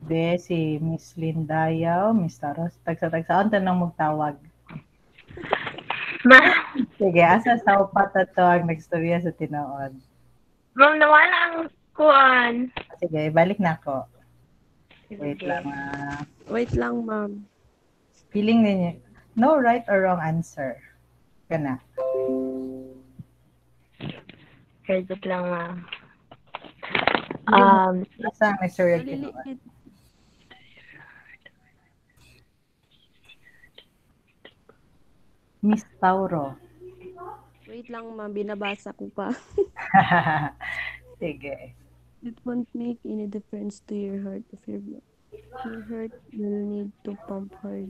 Be, si Miss Lindayaw, Miss Taros, tagsa-tagsaan tanang magtawag. Ma'am, Sige, asa sa upat na to ang nagstorya sa tinuod. ma'am, nawala ang kuan. Sige, balik na ako. Wait Sige. lang. Wait lang, ma'am. Feeling ninyo, no right or wrong answer. Kana. Wait lang, ma'am. Feeling mo, Um, asa ang nagstorya tinuod. Maliliit. Miss Tauro. Wait lang, ma'am. Binabasa ko pa. Sige. It won't make any difference to your heart if your heart will need to pump hard.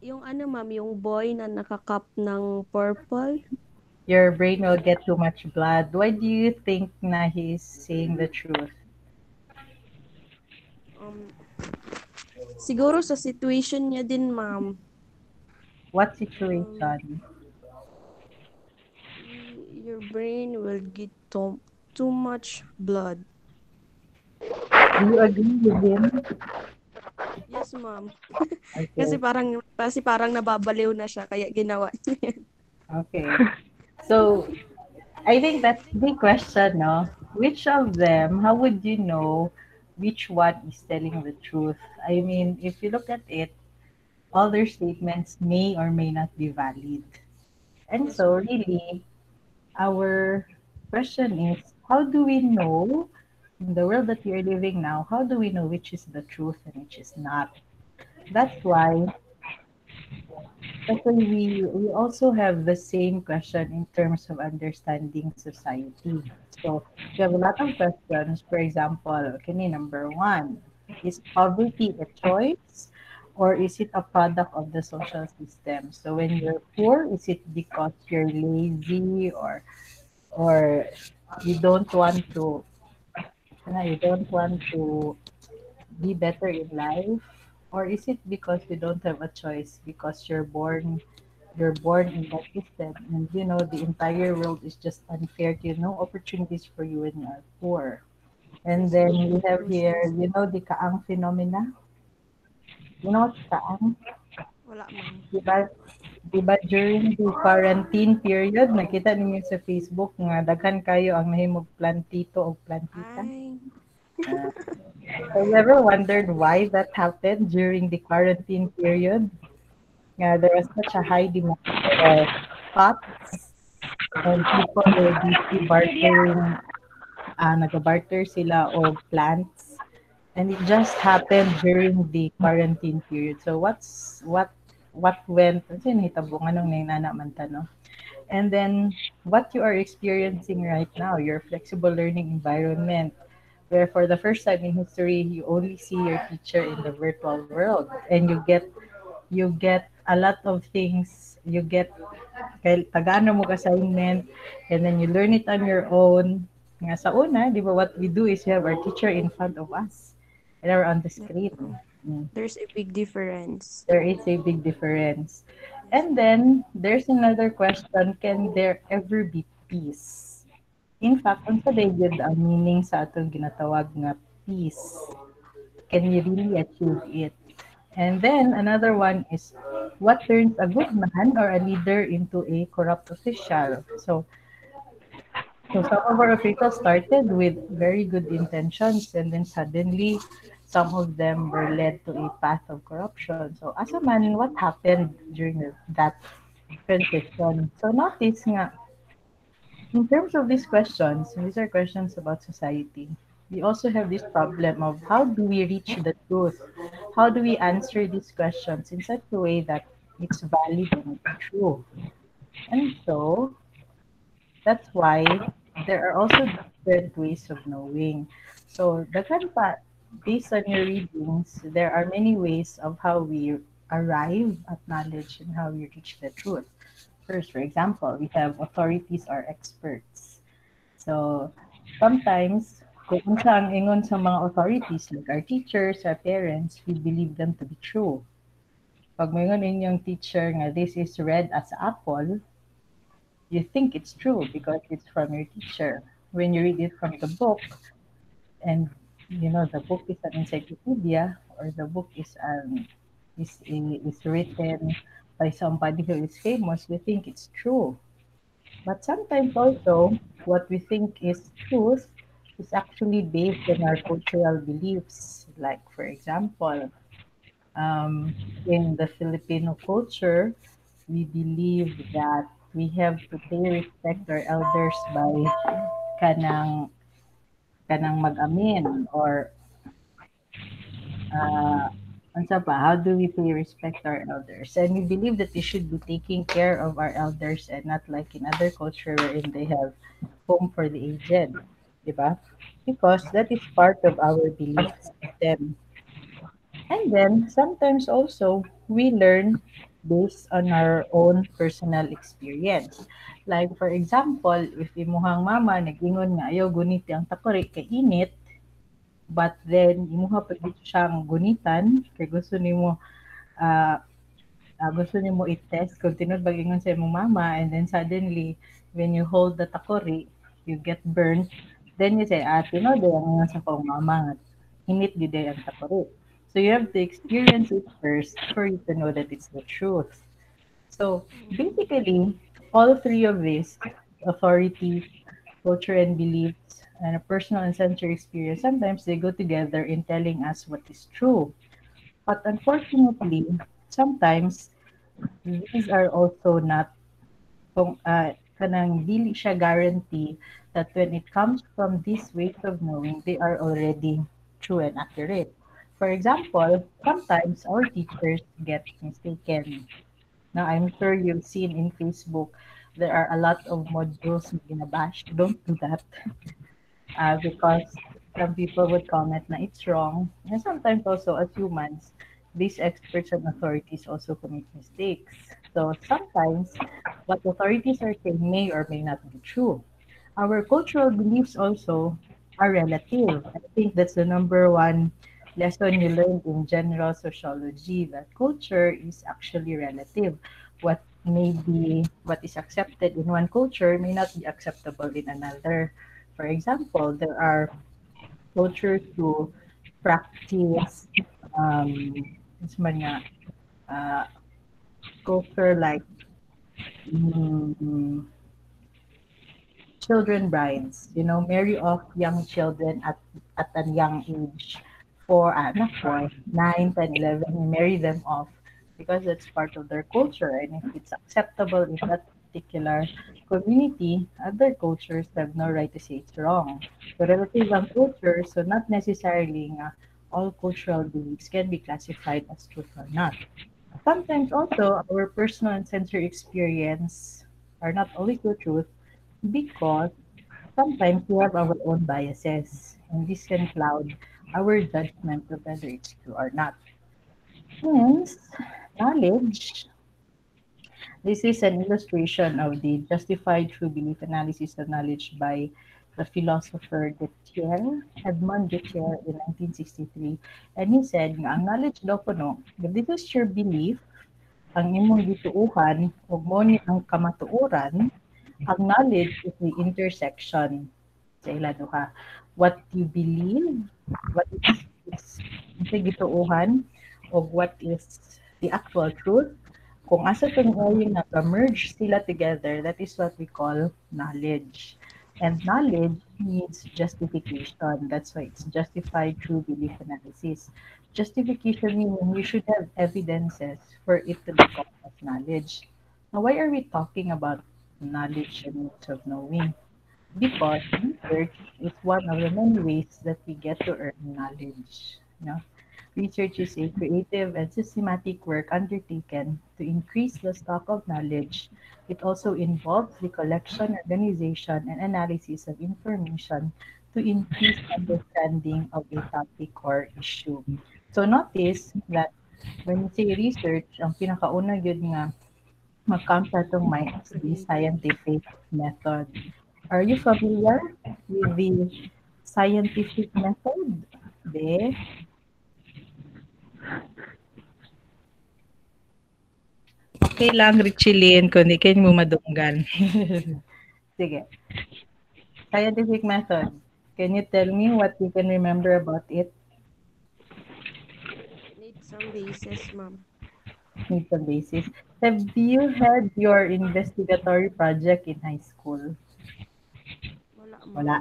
Yung ano, ma'am, yung boy na nakakap ng purple. Your brain will get too much blood. Why do you think na he's saying the truth? Um, siguro sa situation niya din, ma'am. What situation? Your brain will get too much blood. Do you agree with him? Yes, ma'am. Okay. Kasi parang nababaliw na siya kaya ginawa niya. Okay. So, I think that's the question, no? Which of them, how would you know which one is telling the truth? I mean, if you look at it, all their statements may or may not be valid. And Yes, so, ma'am. really, our question is, how do we know in the world that we are living now, how do we know which is the truth and which is not? That's why we also have the same question in terms of understanding society. So we have a lot of questions. For example, number one, is poverty a choice or is it a product of the social system? So when you're poor, is it because you're lazy or you don't want to you don't want to be better in life? Or is it because you don't have a choice because you're born in that system and the entire world is just unfair to you, no opportunities for you when you are poor. And Yes, then ma'am. we have Social here, system. the kaang phenomena. You know what's kaang? Wala, ma'am. Diba, diba during the quarantine period, nakita ninyo sa Facebook nga daghan kayo ang nahimog plantito o plantita. Ay, Uh, have you ever wondered why that happened during the quarantine period? There was such a high demand of pots and people were busy bartering, nag-barter sila o plants. And it just happened during the quarantine period. So what went, kasi nahitabo nga nung nainana man ta, no? And then what you are experiencing right now, your flexible learning environment, where for the first time in history you only see your teacher in the virtual world and you get a lot of things. You get tagano mo assignment and then you learn it on your own. Nga sa una, di ba, what we do is we have our teacher in front of us and we're on the yes, screen. ma'am. Mm. There's a big difference. There is a big difference. Yes, And ma'am. then there's another question, can there ever be peace? In fact, unsa day gyud ang meaning sa atong ginatawag nga peace? Can you really achieve it? And then another one is what turns a good man or a leader into a corrupt official? So some of our officials started with very good intentions and then suddenly some of them were led to a path of corruption. So as a man, what happened during that transition? So notice nga, in terms of these questions, these are questions about society. We also have this problem of how do we reach the truth? How do we answer these questions in such a way that it's valid and it's true? And so that's why there are also different ways of knowing. So based on your readings, there are many ways of how we arrive at knowledge and how we reach the truth. First, for example, we have authorities or experts. So sometimes, kung unsa ang ingon sa mga authorities like our teachers, our parents, we believe them to be true. Pag moingon inyong teacher nga this is red as apple, you think it's true because it's from your teacher. When you read it from the book and the book is an encyclopedia, or the book is written by somebody who is famous, we think it's true. But sometimes also, what we think is truth is actually based on our cultural beliefs. Like, for example, in the Filipino culture, we believe that we have to pay respect to our elders by kanang kanang mag-amin, or unsa pa, how do we pay respect to our elders? And we believe that we should be taking care of our elders, and not like in other culture wherein they have home for the aged, di ba? Because that is part of our belief system. And then sometimes also we learn based on our own personal experience. Like for example, if imuhang mama nag-ingon nga ayaw guniti ang takori kay init, but then imuha pa gid siyang gunitan kay ah, gusto nimo i-test kung tinud bag ingon sa imong mama, and then suddenly when you hold the takori, you get burnt. Then you say, tinud ang ingon sa kong mama nga init gid ang takori. So you have to experience it first for you to know that it's the truth. So basically, all three of these, authority, culture and beliefs, and a personal and sensory experience, sometimes they go together in telling us what is true. But unfortunately, sometimes these are also not kanang dili siya guarantee that when it comes from these ways of knowing, they are already true and accurate. For example, sometimes our teachers get mistaken. Now, I'm sure you've seen in Facebook, there are a lot of modules na binabash. Don't do that, because some people would comment na it's wrong. And sometimes also, as humans, these experts and authorities also commit mistakes. So sometimes what authorities are saying may or may not be true. Our cultural beliefs also are relative. I think that's the number one lesson you learn in general sociology, that culture is actually relative. What is accepted in one culture may not be acceptable in another. For example, there are cultures who practice what's man nga, uh, culture like mm, children brides, marry off young children at a young age, not 9, 10, 11, you marry them off because that's part of their culture. And if it's acceptable in that particular community, other cultures have no right to say it's wrong. So relative ang culture, so not necessarily nga all cultural beliefs can be classified as truth or not. Sometimes also our personal and sensory experience are not always the truth, because sometimes we have our own biases, and this can cloud our judgment of whether it's true or not. Hence, knowledge. This is an illustration of the justified true belief analysis of knowledge by the philosopher Gettier, Edmond Gettier, in 1963. And he said, nga, ang knowledge daw kuno, if this is your belief, ang imong gituuhan, ug mo ni ang kamatuoran, ang knowledge is the intersection sa ila duha. What you believe, what is gituuhan, o what is the actual truth. Kung asa itong area nag-merge sila together, that is what we call knowledge. And knowledge needs justification. That's why it's justified true belief analysis. Justification meaning you should have evidences for it to be called as knowledge. Now, why are we talking about knowledge and means of knowing? Because research is one of the many ways that we get to earn knowledge. Research is a creative and systematic work undertaken to increase the stock of knowledge. It also involves the collection, organization, and analysis of information to increase understanding of a topic or issue. So notice that when you say research, ang pinakauna yun nga mag-come sa atong mind is the scientific method. Are you familiar with the scientific method? De? Okay lang, Richilin, kung di kayo mo madunggan. Sige. Scientific method. Can you tell me what you can remember about it? Need some basis, ma'am. Need some basis. Have you had your investigatory project in high school? Wala, Wala.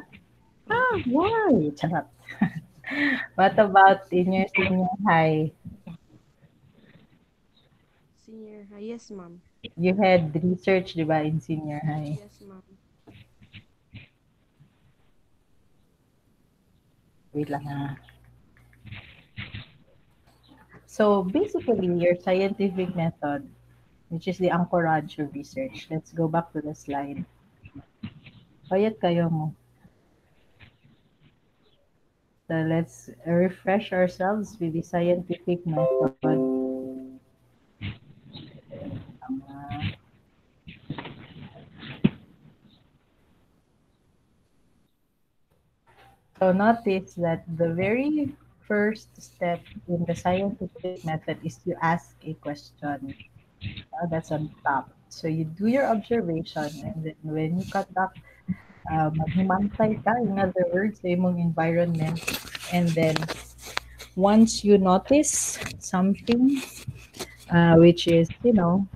ma'am. Why? Charot. What about in your senior high? Senior high. Yes, ma'am. You had research, di ba, in senior high? Yes, ma'am. Wait lang ha. So basically, your scientific method, which is the anchorage of research. Let's go back to the slide. Payat kayo mo. So let's refresh ourselves with the scientific method. So notice that the very first step in the scientific method is to ask a question. That's on top. So you do your observation, and then when you conduct, maghimantay ka, in other words, sa imong environment, and then once you notice something, which is,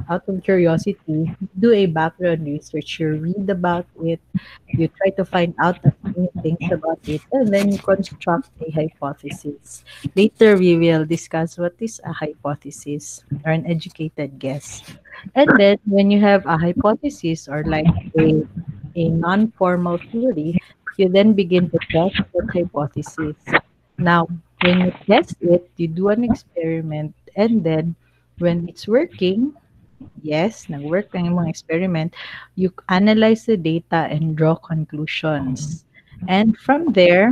out of curiosity, do a background research. You read about it, you try to find out as many things about it, and then you construct a hypothesis. Later, we will discuss what is a hypothesis or an educated guess. And then, when you have a hypothesis or like a non-formal theory, you then begin to test that hypothesis. Now, when you test it, you do an experiment, and then when it's working, yes, nag-work ang imong experiment, you analyze the data and draw conclusions. And from there,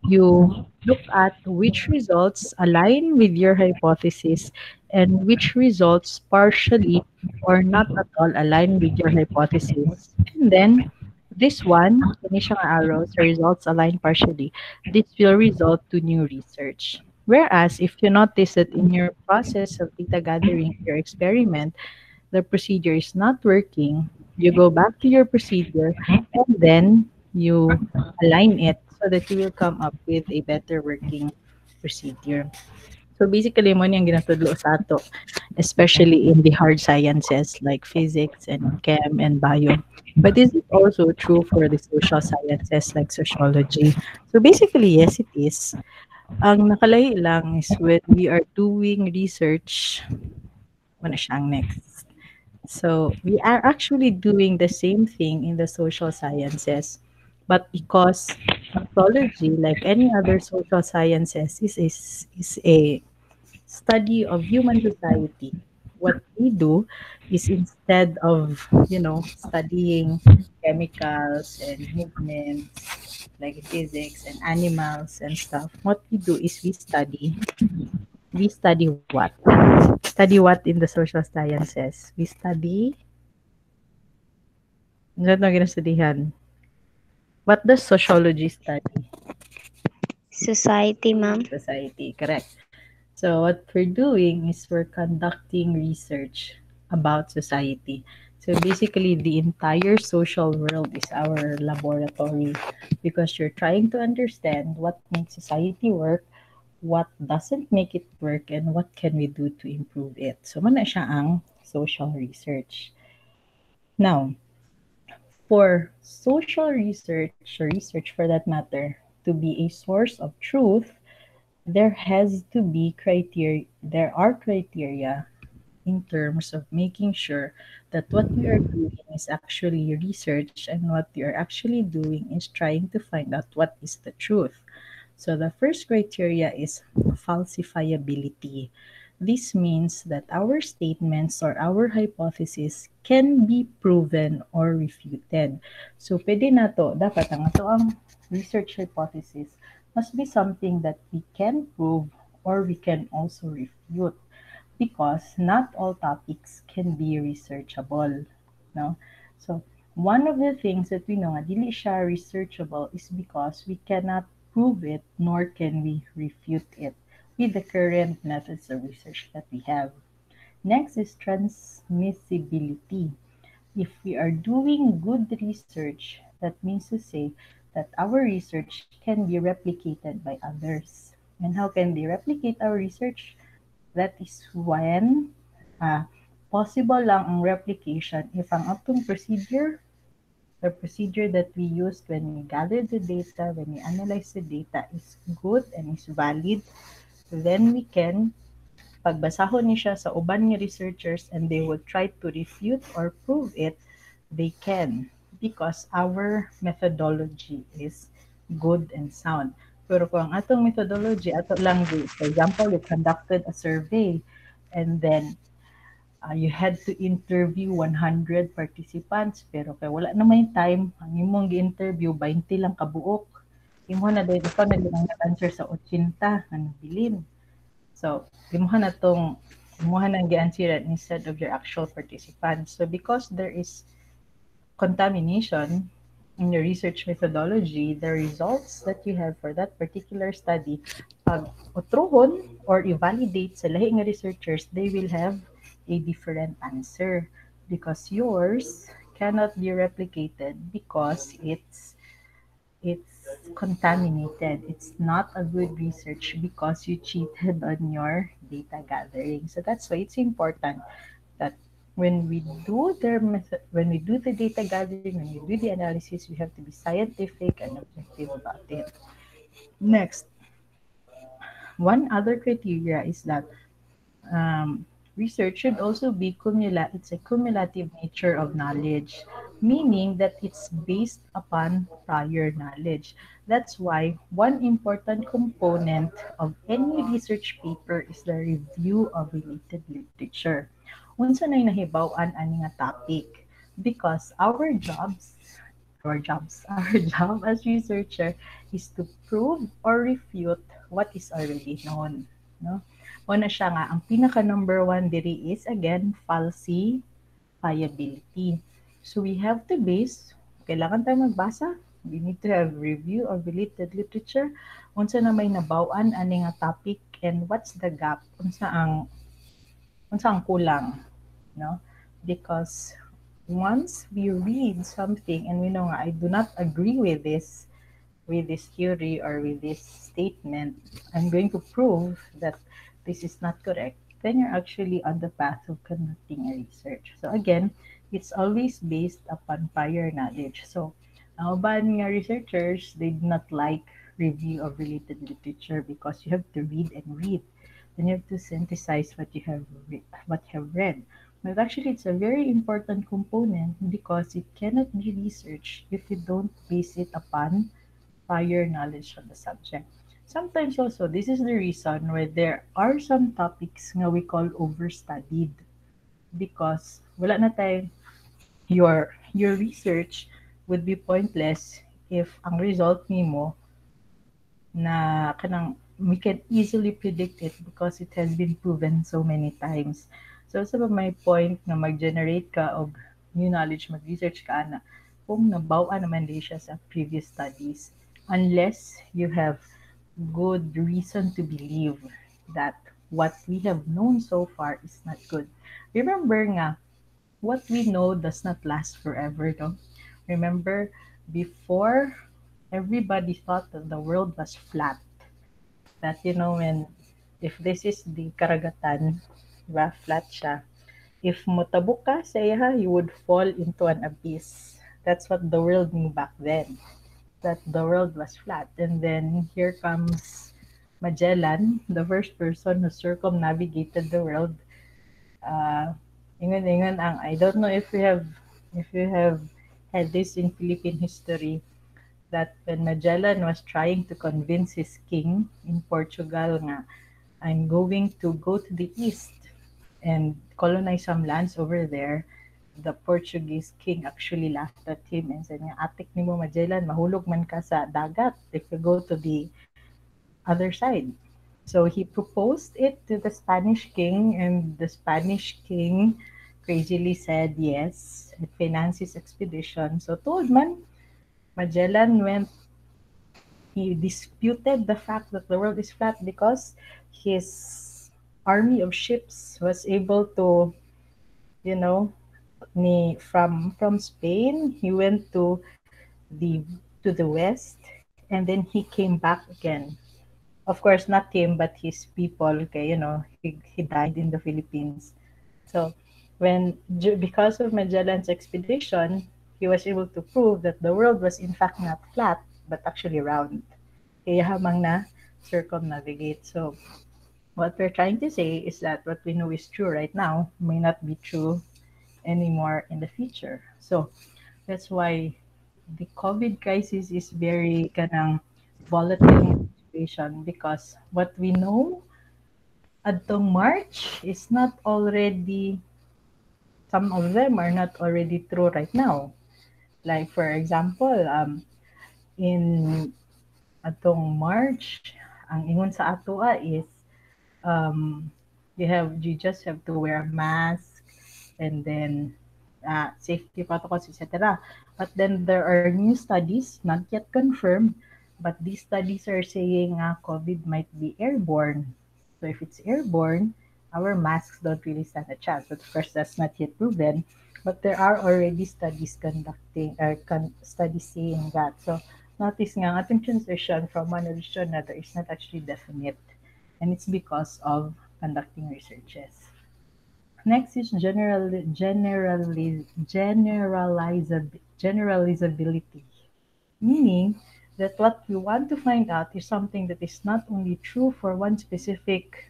you look at which results align with your hypothesis and which results partially or not at all align with your hypothesis. And then this one, kini siya nga arrows, results align partially. This will result to new research. Whereas if you notice that in your process of data gathering, your experiment, the procedure is not working, you go back to your procedure and then you align it so that you will come up with a better working procedure. So basically, mo ni ang ginatudlo sa ato, especially in the hard sciences like physics and chem and bio. But is it also true for the social sciences like sociology? So basically, yes, it is. Ang nakalahi lang is when we are doing research, ano siya ang next? So we are actually doing the same thing in the social sciences, but because anthropology, like any other social sciences, is a study of human society. What we do is instead of studying chemicals and movements like physics and animals and stuff, what we do is we study what? Study what in the social sciences? We study ano na ginastudihan? What does sociology study? Society, ma'am. Society, correct. So what we're doing is we're conducting research about society. So basically, the entire social world is our laboratory because you're trying to understand what makes society work, what doesn't make it work, and what can we do to improve it. So mana siya ang social research. Now, for social research, or research for that matter, to be a source of truth, there are criteria in terms of making sure that what we are doing is actually research and what we are actually doing is trying to find out what is the truth. So the first criteria is falsifiability. This means that our statements or our hypothesis can be proven or refuted. So pwede na to, dapat ang ato ang research hypothesis must be something that we can prove or we can also refute because not all topics can be researchable, no? So one of the things that we know nga dili siya researchable is because we cannot prove it nor can we refute it with the current methods of research that we have. Next is transmissibility. If we are doing good research, that means to say that our research can be replicated by others. And how can they replicate our research? That is when possible lang ang replication if ang atong procedure, the procedure that we used when we gather the data, when we analyze the data is good and is valid, then we can pagbasahon ni siya sa uban nga researchers and they will try to refute or prove it, they can because our methodology is good and sound. Pero kung ang atong methodology, ato lang, for example, you conducted a survey and then you had to interview 100 participants pero kay wala na may time, ang imong gi-interview 20 lang kabuok. Imo na dahil ikaw na lang nag-answer sa 80 nga nabilin. So, imuha na tong imuha nang gi-answer instead of your actual participants. So, because there is contamination in your research methodology, the results that you have for that particular study, pag utrohon or i-validate sa lahi nga researchers, they will have a different answer because yours cannot be replicated because it's contaminated. It's not a good research because you cheated on your data gathering. So that's why it's important that when we do the method, when we do the data gathering, when we do the analysis, we have to be scientific and objective about it. Next, one other criteria is that research should also be it's a cumulative nature of knowledge, meaning that it's based upon prior knowledge. That's why one important component of any research paper is the review of related literature. Unsa nay nahibaw-an ani nga topic because our job as researcher is to prove or refute what is already known. No? Una siya nga, ang pinaka number one diri is again, falsifiability. So we have to kailangan tayo magbasa, we need to have review of related literature, unsa na may nabaw-an ani nga topic and what's the gap, unsa ang kulang, no? Because once we read something and we know nga, I do not agree with this theory or with this statement, I'm going to prove that this is not correct, then you're actually on the path of conducting a research. So again, it's always based upon prior knowledge. So, ang uban nga researchers, they do not like review of related literature because you have to read and read. Then you have to synthesize what you have read. But actually, it's a very important component because it cannot be researched if you don't base it upon prior knowledge on the subject. Sometimes also, this is the reason why there are some topics nga we call overstudied because wala na tayo, your research would be pointless if ang result nimo na kanang we can easily predict it because it has been proven so many times. So sa my point na mag-generate ka of new knowledge, mag-research ka na kung nabawa naman di siya sa previous studies unless you have good reason to believe that what we have known so far is not good. Remember nga, what we know does not last forever, no? Remember, before everybody thought that the world was flat. That, when, if this is the karagatan, diba, flat siya. If motabok ka sa iya, you would fall into an abyss. That's what the world knew back then. That the world was flat. And then here comes Magellan, the first person who circumnavigated the world. Ingon ang, I don't know if you have had this in Philippine history, that when Magellan was trying to convince his king in Portugal nga, I'm going to go to the east and colonize some lands over there, the Portuguese king actually laughed at him and said, atik ni mo Magellan, mahulog man ka sa dagat if you go to the other side. So he proposed it to the Spanish king, and the Spanish king crazily said yes, it financed his expedition. So told man, Magellan he disputed the fact that the world is flat because his army of ships was able to, from Spain, he went to to the West, and then he came back again. Of course, not him, but his people. Okay, he died in the Philippines. So, because of Magellan's expedition, he was able to prove that the world was in fact not flat, but actually round. Kaya hamang na circumnavigate. So, what we're trying to say is that what we know is true right now may not be true anymore in the future. So, that's why the COVID crisis is very kanang volatile situation because what we know adtong March is not already, some of them are not already true right now. Like for example, in atong March, ang ingon sa atoa is um, you just have to wear a mask and then safety protocols, etc. But then there are new studies, not yet confirmed, but these studies are saying COVID might be airborne. So if it's airborne, our masks don't really stand a chance. But of course, that's not yet proven. But there are already studies studies saying that. So notice nga ang ating transition from one region to another is not actually definite, and it's because of conducting researches. Next is generalizability, meaning that what we want to find out is something that is not only true for one specific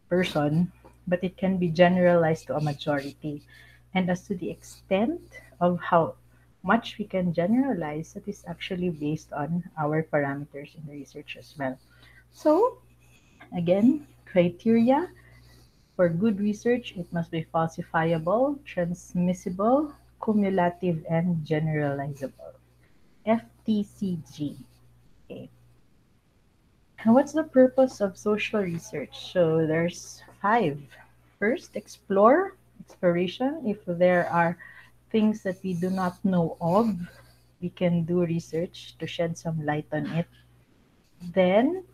person, but it can be generalized to a majority. And as to the extent of how much we can generalize, that is actually based on our parameters in the research as well. So, again, criteria for good research, it must be falsifiable, transmissible, cumulative, and generalizable. FTCG. Okay. And what's the purpose of social research? So there's five. First, exploration. If there are things that we do not know of, we can do research to shed some light on it. Then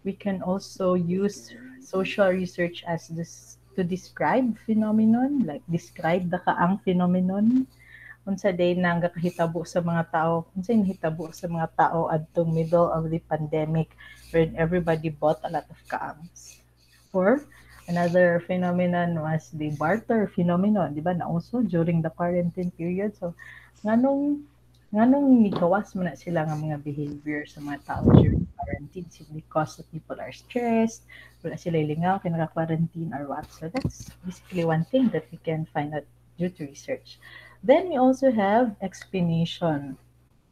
we can also use social research as this to describe phenomenon, like describe the kaang phenomenon unsa day nang gakahitabo sa mga tao, unsa yung hitabo sa mga tao adtong middle of the pandemic when everybody bought a lot of kaangs. Or another phenomenon was the barter phenomenon, di ba? Na also during the quarantine period. So nganong nganong nigawas mo na sila nga mga behavior sa mga tao during quarantine simply because the people are stressed, wala sila lingaw kaya naka-quarantine or what. So that's basically one thing that we can find out due to research. Then we also have explanation.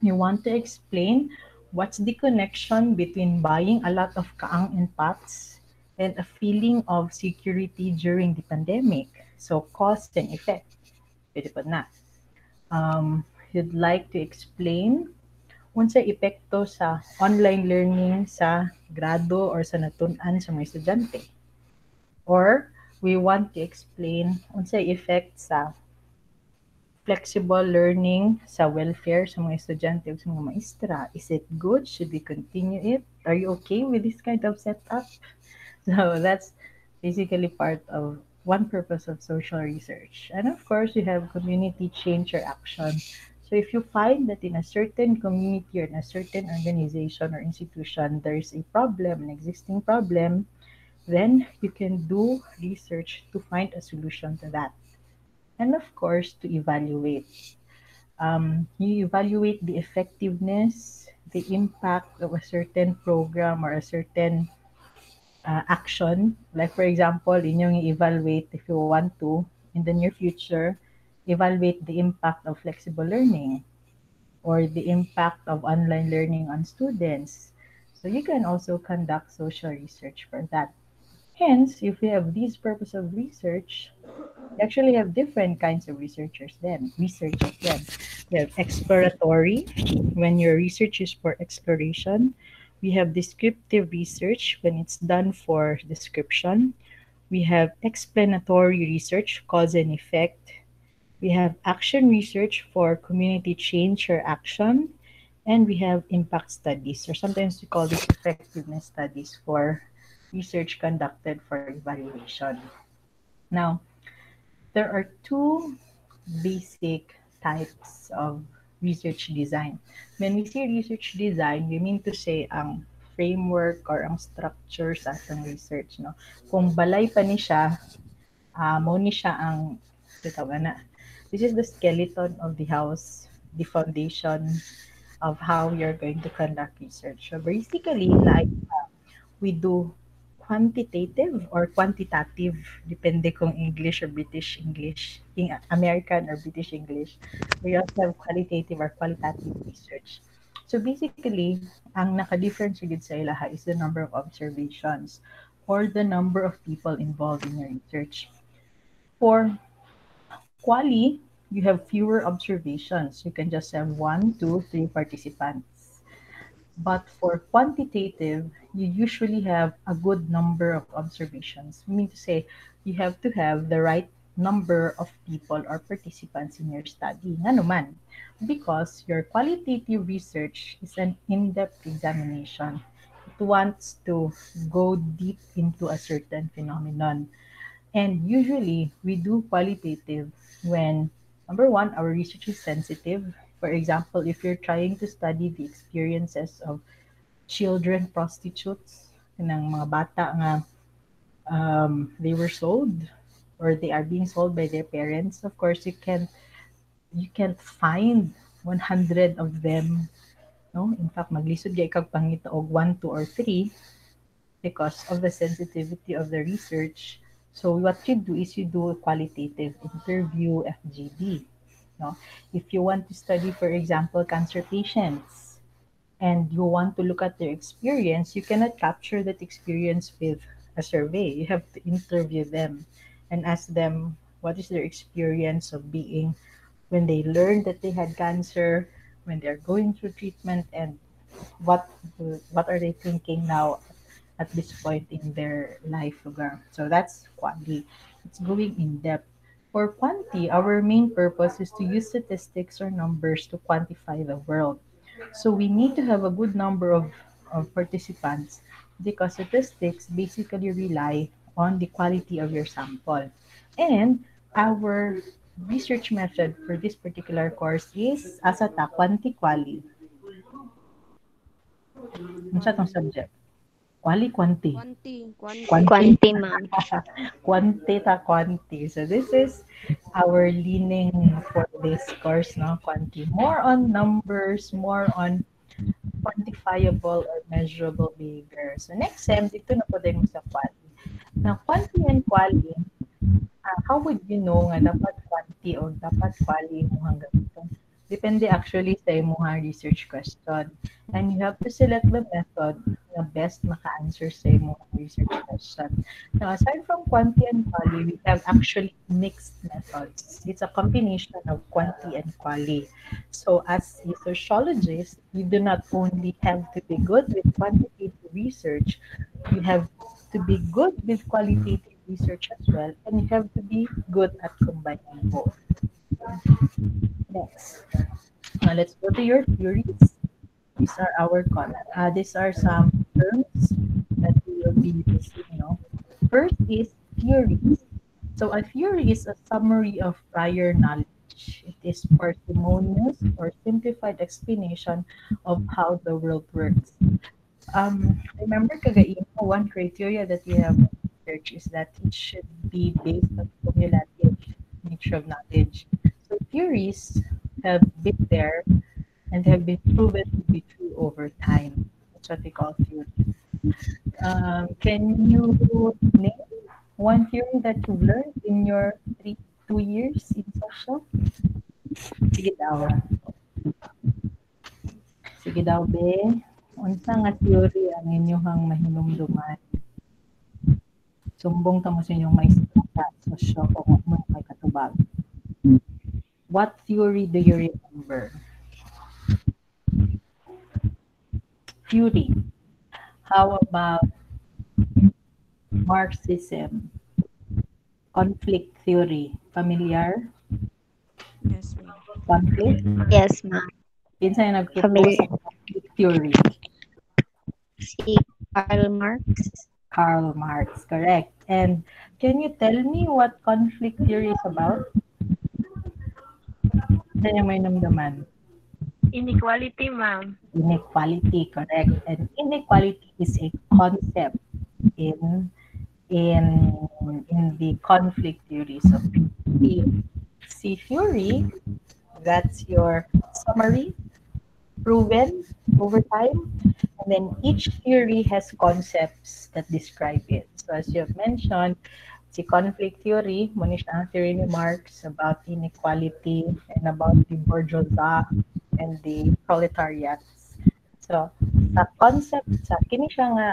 You want to explain what's the connection between buying a lot of kaang and pots and a feeling of security during the pandemic. So cause and effect. Pwede po na. You'd like to explain unsa epekto sa online learning sa grado or sa natun-an sa mga estudyante. Or we want to explain unsa effect sa flexible learning sa welfare sa mga estudyante ug sa mga maestra. Is it good? Should we continue it? Are you okay with this kind of setup? So that's basically part of one purpose of social research. And of course, you have community change or action. So if you find that in a certain community or in a certain organization or institution, there is a problem, an existing problem, then you can do research to find a solution to that. And of course, to evaluate. You evaluate the effectiveness, the impact of a certain program or a certain action. Like for example, inyong i-evaluate if you want to, in the near future, evaluate the impact of flexible learning or the impact of online learning on students. So you can also conduct social research for that. Hence, if we have this purpose of research, we actually have different kinds of researchers then. We have exploratory, when your research is for exploration. We have descriptive research when it's done for description. We have explanatory research, cause and effect. We have action research for community change or action. And we have impact studies, or sometimes we call this effectiveness studies for research conducted for evaluation. Now, there are two basic types of research design. When we say research design, we mean to say ang framework or ang structure sa atong research, no? Kung balay pa ni siya, mao ni siya ang tawag na. This is the skeleton of the house, the foundation of how you're going to conduct research. So basically, like we do quantitative or quantitative, depende kung English or British English, American or British English. We also have qualitative or qualitative research. So basically, ang naka-difference yun sa ilaha is the number of observations or the number of people involved in your research. For quali, you have fewer observations. You can just have 1, 2, 3 participants. But for quantitative, you usually have a good number of observations. Meaning to say, you have to have the right number of people or participants in your study. Nga naman, because your qualitative research is an in-depth examination. It wants to go deep into a certain phenomenon. And usually, we do qualitative when, number one, our research is sensitive. For example, if you're trying to study the experiences of children prostitutes, ng mga bata nga they were sold or they are being sold by their parents, of course, you can't find 100 of them. No? In fact, maglisod gyud kag pangita og 1, 2, or 3 because of the sensitivity of the research. So what you do is you do a qualitative interview FGD. No? If you want to study, for example, cancer patients and you want to look at their experience, you cannot capture that experience with a survey. You have to interview them and ask them what is their experience of being when they learned that they had cancer, when they're going through treatment, and what what are they thinking now at this point in their life lugar. So that's quali. It's going in depth. For quanti, our main purpose is to use statistics or numbers to quantify the world. So we need to have a good number of participants because statistics basically rely on the quality of your sample. And our research method for this particular course is ASATA, quanti-quali. Ano sa itong subject? Quali, quanti. Quanti. Quanti, ma'am. Quantita quanti. So this is our leaning for this course, no? Quanti. More on numbers, more on quantifiable or measurable behavior. So next sem, dito na po din mo sa quali. Now, quanti and quali, how would you know nga dapat quanti o dapat quali mo hanggang ito? Depende actually sa imong research question. And you have to select the method na best maka-answer sa imong research question. Now, aside from quanti and quali, we have actually mixed methods. It's a combination of quanti and quali. So as a sociologist, you do not only have to be good with quantitative research, you have to be good with qualitative research as well, and you have to be good at combining both. Next, let's go to your theories. These are these are some terms that we will be using. First is theories. So a theory is a summary of prior knowledge. It is parsimonious or simplified explanation of how the world works. Remember, kagain one criteria that we have in research is that it should be based on cumulative nature of knowledge. So theories have been there and have been proven to be true over time. That's what we call theory. Can you name one theory that you've learned in your 2 years in social? Sige daw. Sige daw, be. Unsa nga theory ang inyong mahinumduman? Sumbong ta mo sa inyong may social kung mo may katubag. What theory do you remember? Theory. How about Marxism? Conflict theory. Familiar? Yes, ma'am. Conflict? Yes, ma'am. Kinsa yung nagpropose Familiar. sa conflict theory? Si Karl Marx. Karl Marx, correct. And can you tell me what conflict theory is about? Ano yung may namdaman? Inequality, ma'am. Inequality, correct. And inequality is a concept in in in the conflict theory. So the C theory, that's your summary, proven over time. And then each theory has concepts that describe it. So as you have mentioned, si conflict theory, muna siya ang theory ni Marx about inequality and about the bourgeoisie and the proletariats. So, sa concept, sa kini siya nga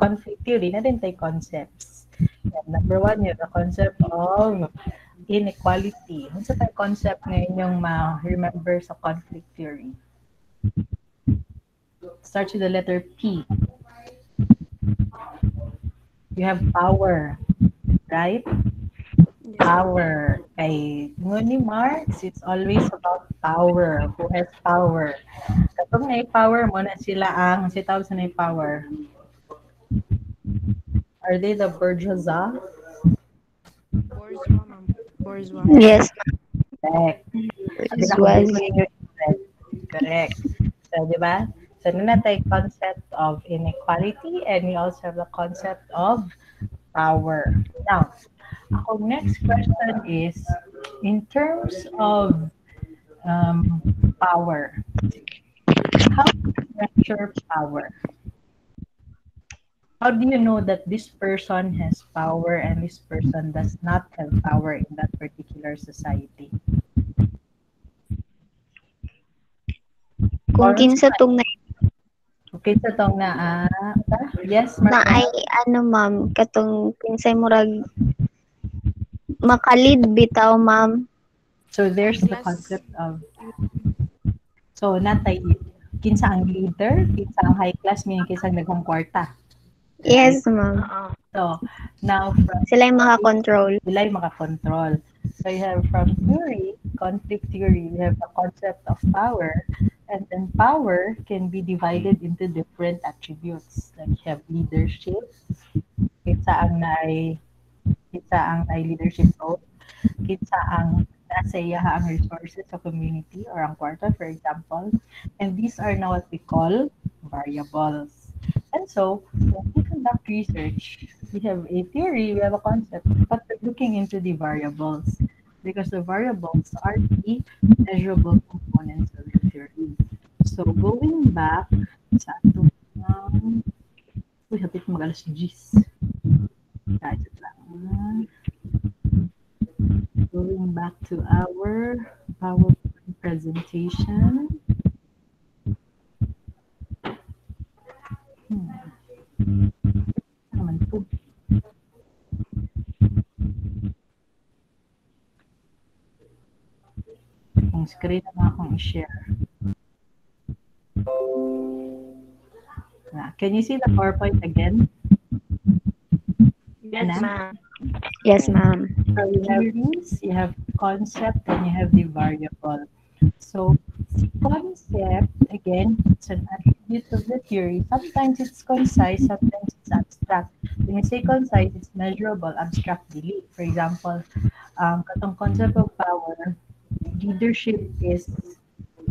conflict theory, na din tayo concepts. And number one, you have the concept of inequality. Ano sa tayo concept na inyong ma-remember sa conflict theory? Starts with the letter P. You have power, right? Power. Kay ni Marx, it's always about power. Who has power? Katong na power mo na sila ang si tawag sa na power. Are they the bourgeoisie? Bourgeois, ma'am. Bourgeois. Yes, Correct. bourgeoisie. Correct. So, di ba? So, na tayo concept of inequality and we also have the concept of power. Now, our next question is, in terms of power, how do you measure power? How do you know that this person has power and this person does not have power in that particular society? Kung kinsa tong Okay, sa tong na, yes, na Mark. ay ano ma'am, katong kinsay murag makalid bitaw ma'am. So there's the concept of, so natay, kinsa ang leader, kinsa ang high class, meaning kinsa ang naghang kwarta. Yes ma'am. So, now from Sila yung makakontrol. sila yung makakontrol. So you have from theory, conflict theory, you have the concept of power, and then power can be divided into different attributes. Like you have leadership, kinsa ang nai leadership role, kinsa ang nasa iya ang resources sa community or ang kwarta, for example. And these are now what we call variables. And so, when we conduct research, we have a theory, we have a concept, but we're looking into the variables because the variables are the measurable components of the theory. So, going back sa ato, uy, hapit mag-alas 10. Kahit lang. Going back to our PowerPoint presentation. Naman po. Yung screen na akong i-share. Can you see the PowerPoint again? Yes, Anna? ma'am. Yes, ma'am. So you have these, you have concept, and you have the variable. So the concept, again, it's an attribute of the theory. Sometimes it's concise, sometimes it's abstract. When you say concise, it's measurable, abstract, delete. For example, katong concept of power, leadership is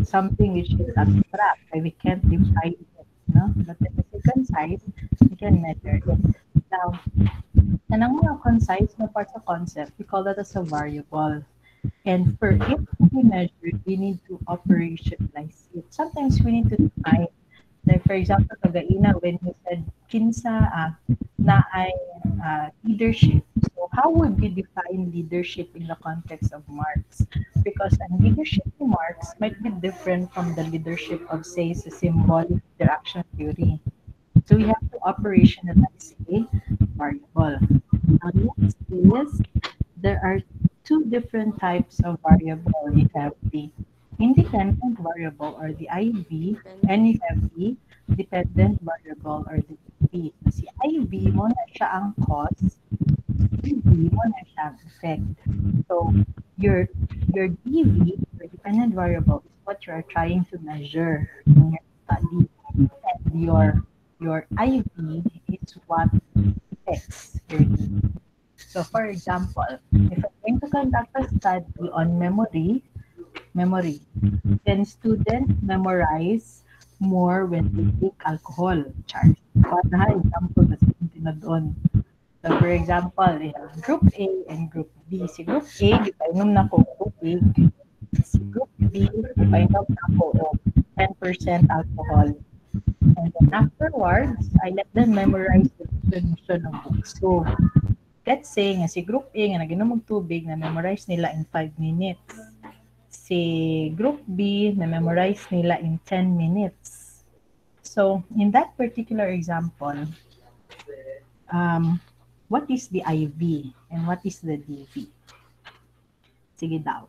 something which is abstract. We can't define it, no? But when you say concise, we can measure it. Now, kanang mga concise na parts of concept, we call that as a variable. And for it to be measured, we need to operationalize it. Sometimes we need to define. Like for example, kagaina when you said kinsa na ay leadership. So how would we define leadership in the context of Marx? Because a leadership in Marx might be different from the leadership of, say, the symbolic interaction theory. So we have to operationalize a variable. Now, next is there are two different types of variable. You have the independent variable or the IV, and you have the dependent variable or the DV. Si IV mo na siya ang cause, DV mo na siya ang effect. So your DV, your dependent variable, is what you are trying to measure in your study, and your IV is what affects your DV. So for example, if I'm going to conduct a study on memory, Then students memorize more when they take alcohol. Charge. Para example na sa doon. So for example, we have group A and group B. Si group A, gipainom na ko tubig. Si group B, gipainom na ko og 10% alcohol. And then afterwards, I let them memorize the definition of book. So, let's say nga si group A nga naginom og tubig na memorize nila in 5 minutes. Si group B na memorize nila in 10 minutes. So, in that particular example, what is the IV and what is the DV? Sige daw.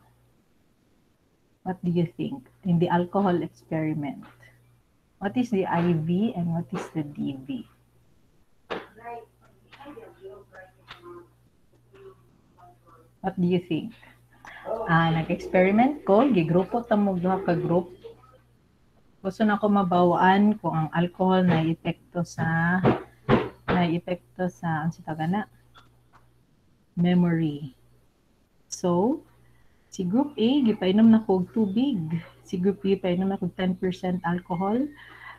What do you think in the alcohol experiment? What is the IV and what is the DV? What do you think? Nag-experiment ko, gigrupo ta mo duha ka group. Gusto na ko mabawaan kung ang alcohol na epekto sa ang sitagana memory. So, si group A gipainom na kog tubig. Si group B painom na kog 10% alcohol.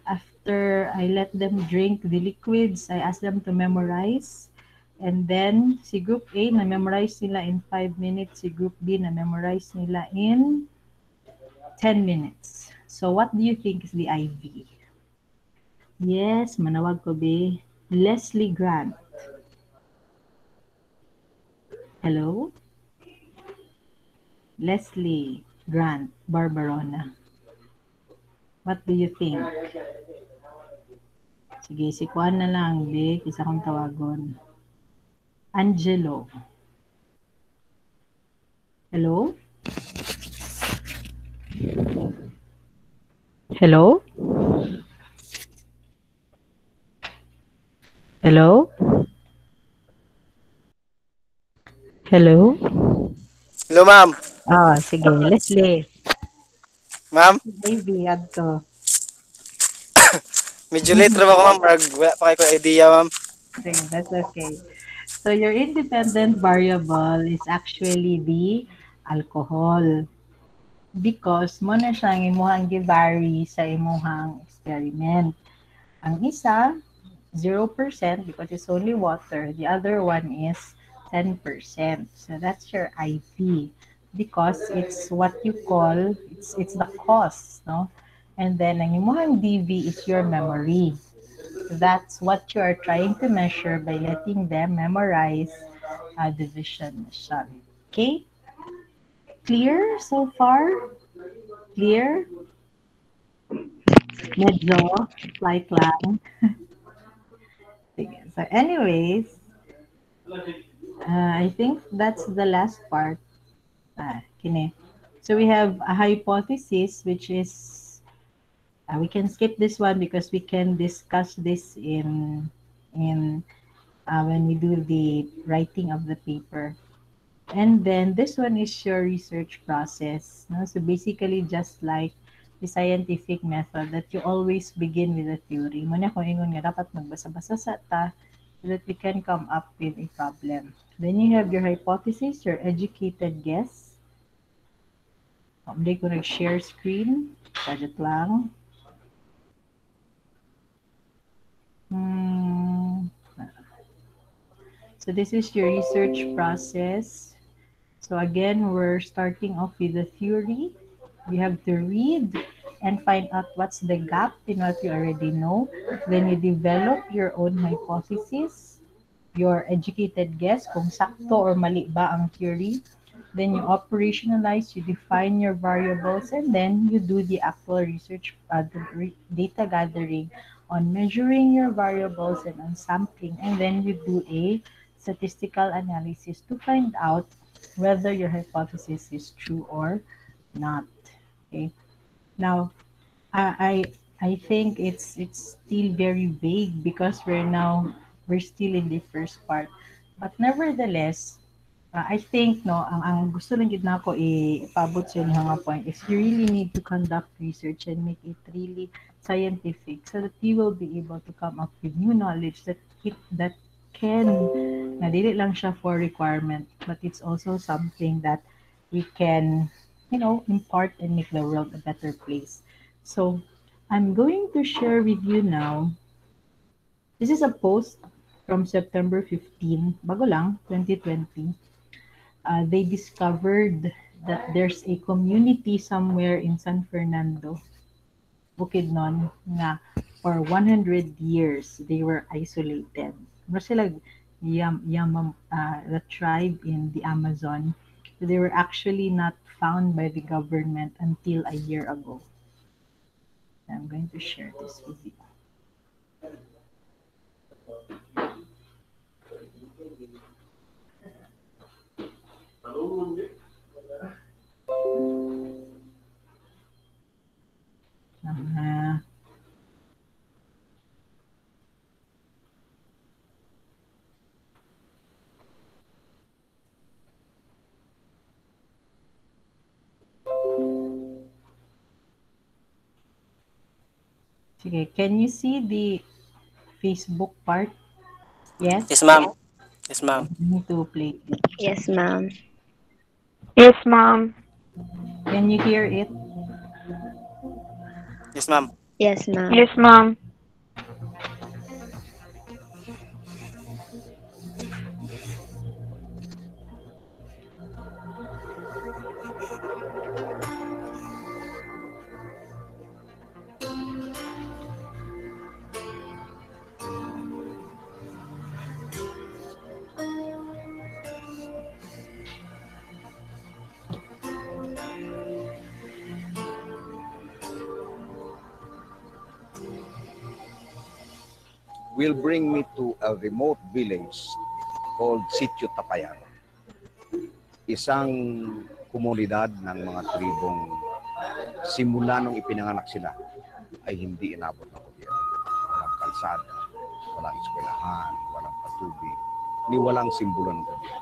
After I let them drink the liquids, I ask them to memorize. And then, si group A na-memorize nila in 5 minutes. Si group B na-memorize nila in 10 minutes. So, what do you think is the IV? Yes, manawag ko be. Leslie Grant. Hello? Leslie Grant Barbarona. What do you think? Sige, si Juan na lang, be. Isa kong tawagon. Angelo. Hello? Hello? Hello? Hello? Hello, ma'am. Sige. Leslie. Ma'am, Baby, adto. medyo late rin ako, ma'am. Wala pa kayo idea, ma'am. Sige, that's okay. So, your independent variable is actually the alcohol. Because mo na siyang imuhang gi-vary sa imuhang experiment. Ang isa, 0% because it's only water. The other one is 10%. So that's your IV because it's what you call, it's the cause, no? And then ang imuhang DV is your memory. That's what you are trying to measure by letting them memorize division. Okay? Clear so far? Clear? Medyo like lang. So anyways, I think that's the last part. Kine. So we have a hypothesis, which is, we can skip this one because we can discuss this in when we do the writing of the paper. And then this one is your research process. No? So basically just like the scientific method that you always begin with a theory. Muna kung ingon nga dapat magbasa-basa sa ta so that we can come up with a problem. Then you have your hypothesis, your educated guess. Hindi ko nag-share screen. Budget lang. So this is your research process. So again, we're starting off with the theory. You have to read and find out what's the gap in what you already know. Then you develop your own hypothesis, your educated guess, kung sakto or mali ba ang theory. Then you operationalize, you define your variables, and then you do the actual research, data gathering on measuring your variables and on sampling. And then you do a statistical analysis to find out whether your hypothesis is true or not. Okay. Now, I think it's still very vague because we're still in the first part. But nevertheless, I think ang gusto lang gid nako ipaabot sa inyo nga point is you really need to conduct research and make it really scientific so that you will be able to come up with new knowledge that can na dili lang siya for requirement but it's also something that we can impart and make the world a better place. So I'm going to share with you now. This is a post from September 15, bago lang, 2020. They discovered that there's a community somewhere in San Fernando, Bukidnon, nga for 100 years they were isolated. Ano sila, the tribe in the Amazon, they were actually not found by the government until a year ago. I'm going to share this with you. Ah, sige, can you see the Facebook part? Yes? Yes, ma'am. Yes, ma'am. I need to play it. Yes, ma'am. Yes, ma'am. Can you hear it? Yes, ma'am. Yes, ma'am. Yes, ma'am. Will bring me to a remote village called Sitio Tapayan. Isang komunidad ng mga tribong simula nung ipinanganak sila ay hindi inabot ng gobyerno. Walang kalsada, walang eskwelahan, walang patubig, ni walang simbolo ng gobyerno.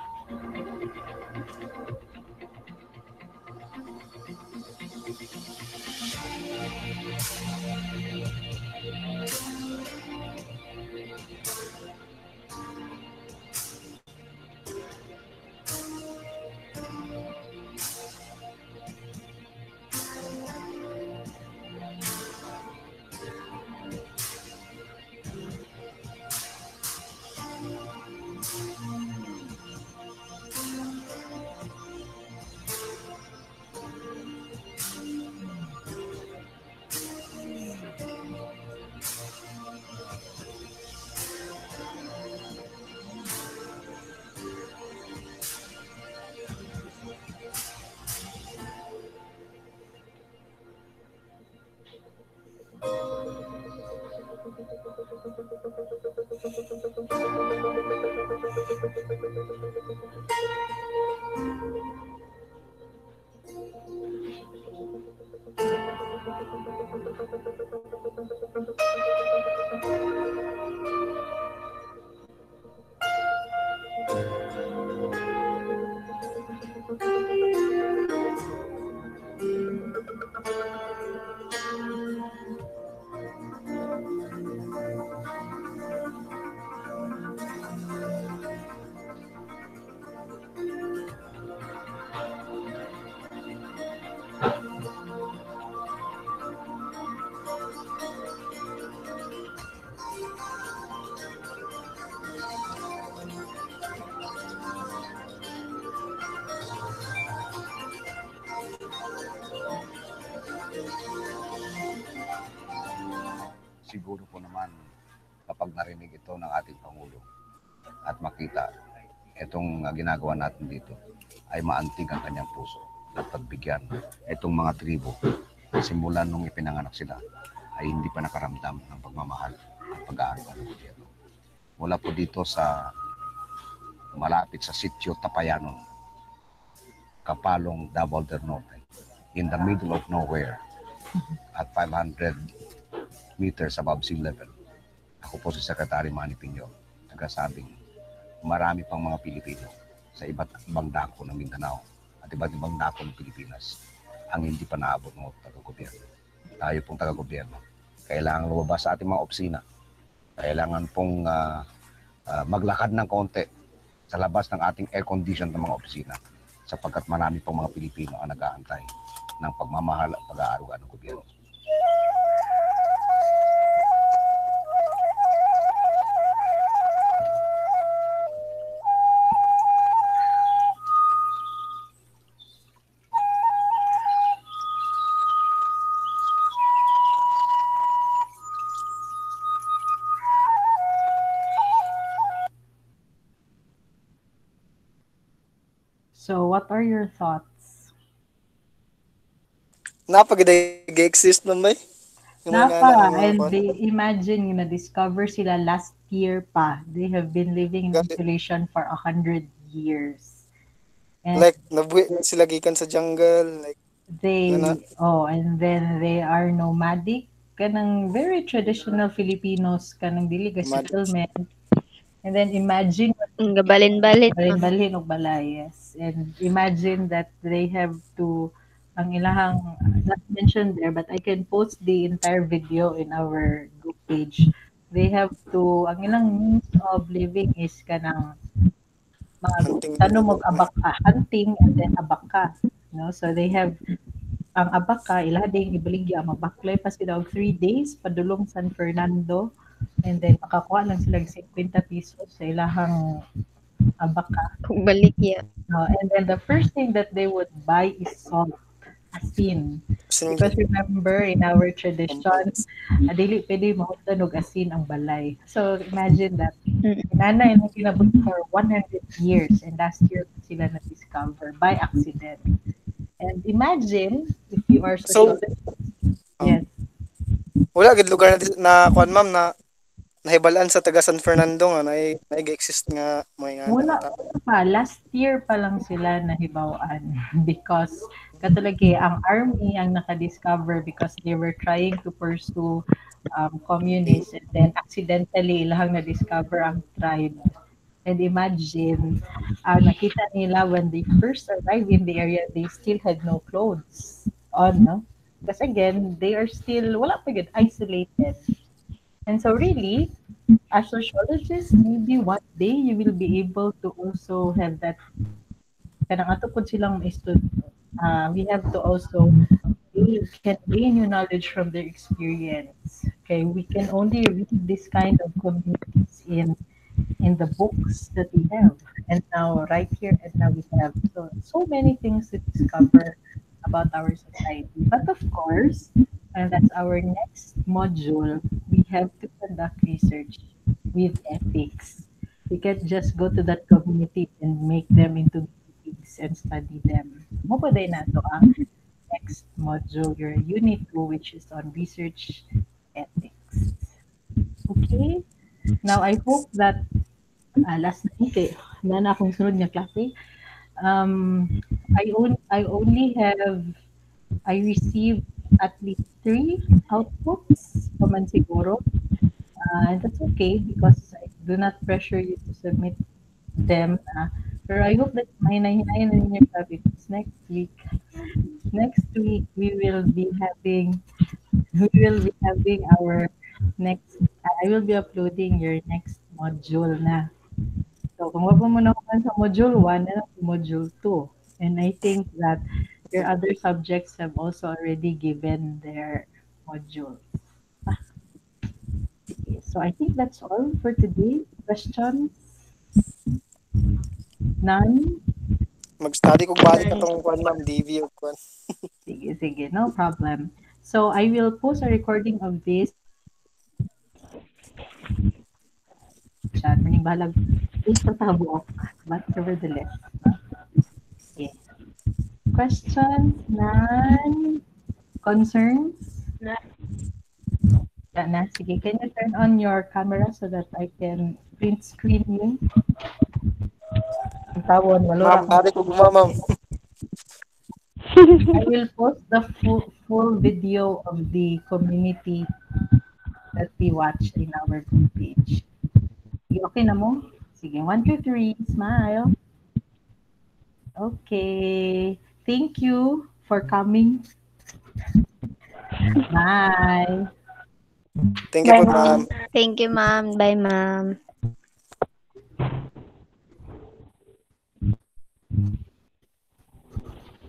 Siguro po naman kapag narinig ito ng ating Pangulo at makita itong ginagawa natin dito ay maantig ang kanyang puso at pagbigyan itong mga tribo simulan nung ipinanganak sila ay hindi pa nakaramdam ng pagmamahal at pag-aaruga ng gobyerno. Mula po dito sa malapit sa Sitio Tapayanon, Kapalong, Davao del Norte, in the middle of nowhere at 500 meters above sea level. Ako po si Secretary Manny Piñol, nagsasabing marami pang mga Pilipino sa iba't ibang dako ng Mindanao at iba't ibang dako ng Pilipinas ang hindi pa naabot ng taga-gobyerno. Tayo pong taga-gobyerno, kailangan lumabas sa ating mga opisina. Kailangan pong maglakad ng konti sa labas ng ating air-conditioned ng mga opisina sapagkat marami pang mga Pilipino ang nag-aantay ng pagmamahal at pag-aaruga ng gobyerno. So, what are your thoughts? Napag-exist man ba? Yung mga Napa, anak, yung mga and kwan. they imagine na-discover sila last year pa. They have been living in Got it. isolation for 100 years. And Like, nabuhi na sila gikan sa jungle. Like, Ano? and then they are nomadic. Kanang very traditional Filipinos, kanang dili ka Nomadic. settlement. And then imagine Gabalin-balit, ma'am. balin og balay, yes. And imagine that they have to, ang ilahang, not mentioned there, but I can post the entire video in our group page. They have to, ang ilang means of living is kanang mga Hunting. tanong mo abaka, hunting and then abaka. No? So they have, ang abaka, ilaha ding ibaligya, mabaklay pa sila og 3 days, padulong San Fernando. And then makakuha lang sila 50 pesos sa ilahang abaka. Kung balik ya. And then the first thing that they would buy is salt, asin. Because remember, in our tradition, dili pwede mahutan og asin ang balay. So imagine that, nanay na kinabot for 100 years and last year pa sila na-discover by accident. And imagine, if you are So, yes, wala gid lugar na kwan ma'am na nahibalaan sa taga San Fernando nga nag-exist nga mga muna pa, last year pa lang sila nahibawan because katulagi ang army ang nakadiscover because they were trying to pursue communists and then accidentally ilang na-discover ang tribe. And imagine, nakita nila when they first arrived in the area, they still had no clothes on, no? Because again, they are still, wala pa yun, isolated. And so really, as sociologists, maybe one day you will be able to also have that, kanang ato po silang we have to also can gain new knowledge from their experience. Okay, we can only read this kind of communities in the books that we have. And now, right here, and now we have so many things to discover about our society. But of course, and that's our next module, we have to conduct research with ethics. We can't just go to that community and make them into pigs and study them. Mo pa din nato ang next module, your unit 2, which is on research ethics. Okay? Now, I hope that last night, na akong sunod nga klase, I received at least 3 outputs paman siguro. And that's okay because I do not pressure you to submit them. Pero I hope that mahinahin na ninyo pa because next week we will be having our next, I will be uploading your next module na. So, kung wala mo na sa module 1, na sa module 2. And I think that your other subjects have also already given their modules. So, I think that's all for today. Questions? None? mag-study kog balik atong kwan ma'am, DV og kwan. Sige, no problem. So, I will post a recording of this. Chat, maning balag. It's patabo, but nevertheless. Okay. Questions? None? Concerns? Na. Sige, can you turn on your camera so that I can print screen you? Ang tawon, wala Ma'am, balik kog ma'am. I will post the full video of the community that we watched in our group page. Sige, okay na mo? Sige, 1, 2, 3, smile. Okay. Thank you for coming. Bye. Thank you Bye, po ma'am. Thank you, ma'am. Bye, ma'am.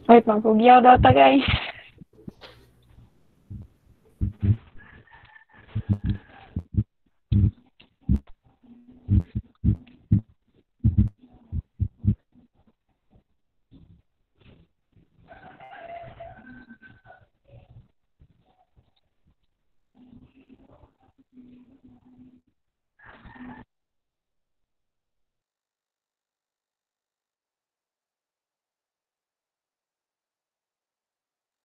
Wait, magpugyaw daw tagay.